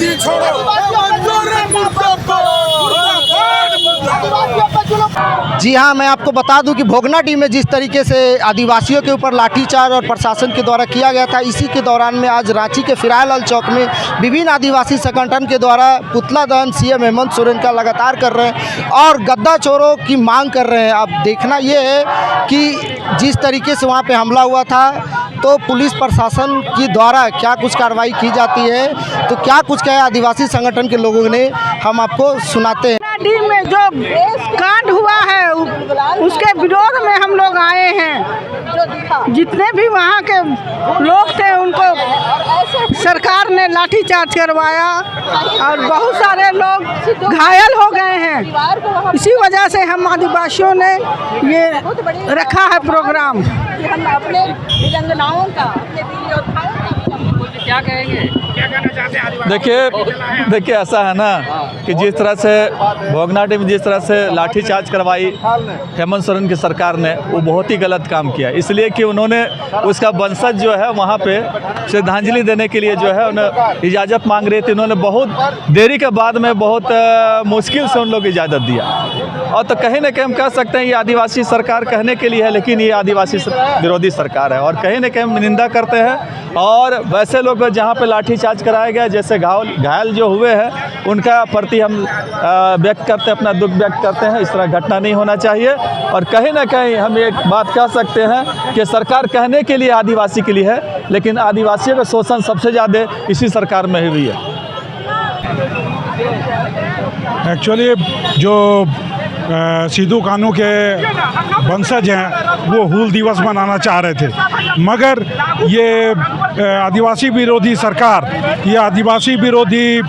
मोदी छोड़ो, जी हाँ, मैं आपको बता दूं कि भोगनाडीह में जिस तरीके से आदिवासियों के ऊपर लाठीचार्ज और प्रशासन के द्वारा किया गया था, इसी के दौरान में आज रांची के फिरायलाल चौक में विभिन्न आदिवासी संगठन के द्वारा पुतला दहन सीएम हेमंत सोरेन का लगातार कर रहे हैं और गद्दा चोरों की मांग कर रहे हैं। अब देखना ये है कि जिस तरीके से वहाँ पे हमला हुआ था तो पुलिस प्रशासन की द्वारा क्या कुछ कार्रवाई की जाती है, तो क्या कुछ कहे आदिवासी संगठन के लोगों ने, हम आपको सुनाते हैं। भोगनाडीह में जो कांड हुआ है उसके विरोध में हम लोग आए हैं। जितने भी वहाँ के लोग थे उनको सरकार ने लाठीचार्ज करवाया और बहुत सारे लोग घायल हो गए हैं। इसी वजह से हम आदिवासियों ने ये रखा है प्रोग्राम। हम अपने विलंगनाओं का, अपने वीर योद्धाओं का क्या कहेंगे, क्या कहना चाहते हैं? देखिए ऐसा है ना कि जिस तरह से भोगनाडीह में जिस तरह से लाठीचार्ज करवाई हेमंत सोरेन की सरकार ने, वो बहुत ही गलत काम किया। इसलिए कि उन्होंने उसका वंशज जो है वहाँ पे श्रद्धांजलि देने के लिए जो है उन्हें इजाज़त मांग रहे थे। उन्होंने बहुत देरी के बाद में बहुत मुश्किल से उन लोग इजाज़त दिया। और तो कहीं ना कहीं हम कह सकते हैं ये आदिवासी सरकार कहने के लिए है, लेकिन ये आदिवासी विरोधी सरकार है और कहीं ना कहीं हम निंदा करते हैं। और वैसे लोग जहाँ पे लाठीचार्ज कराया गया, जैसे घायल जो हुए हैं उनका प्रति हम व्यक्त करते हैं, अपना दुख व्यक्त करते हैं। इस तरह घटना नहीं होना चाहिए। और कहीं ना कहीं हम एक बात कह सकते हैं कि सरकार कहने के लिए आदिवासी के लिए है, लेकिन आदिवासियों का शोषण सबसे ज़्यादा इसी सरकार में हुई है। एक्चुअली जो सिद्धू कानू के वंशज हैं वो हूल दिवस मनाना चाह रहे थे, मगर ये आदिवासी विरोधी सरकार, ये आदिवासी विरोधी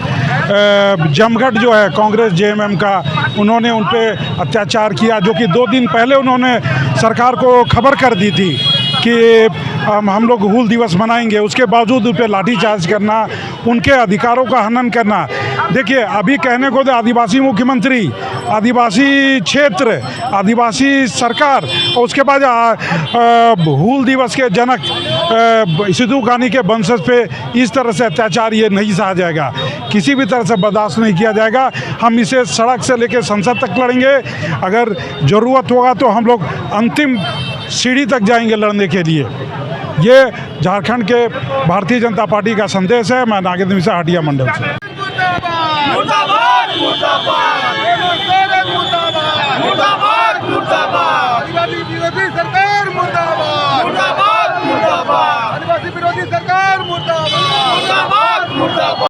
जमघट जो है कांग्रेस जेएमएम का, उन्होंने उन पर अत्याचार किया, जो कि 2 दिन पहले उन्होंने सरकार को खबर कर दी थी कि हम लोग हूल दिवस मनाएंगे। उसके बावजूद उन पर लाठीचार्ज करना, उनके अधिकारों का हनन करना। देखिए अभी कहने को तो आदिवासी मुख्यमंत्री, आदिवासी क्षेत्र, आदिवासी सरकार और उसके बाद हूल दिवस के जनक सिद्धू कानू के वंशज पे इस तरह से अत्याचार ये नहीं सहा जाएगा, किसी भी तरह से बर्दाश्त नहीं किया जाएगा। हम इसे सड़क से लेकर संसद तक लड़ेंगे, अगर ज़रूरत होगा तो हम लोग अंतिम सीढ़ी तक जाएंगे लड़ने के लिए। ये झारखंड के भारतीय जनता पार्टी का संदेश है। मैं नागेंद्र मिश्रा, हटिया मंडल से।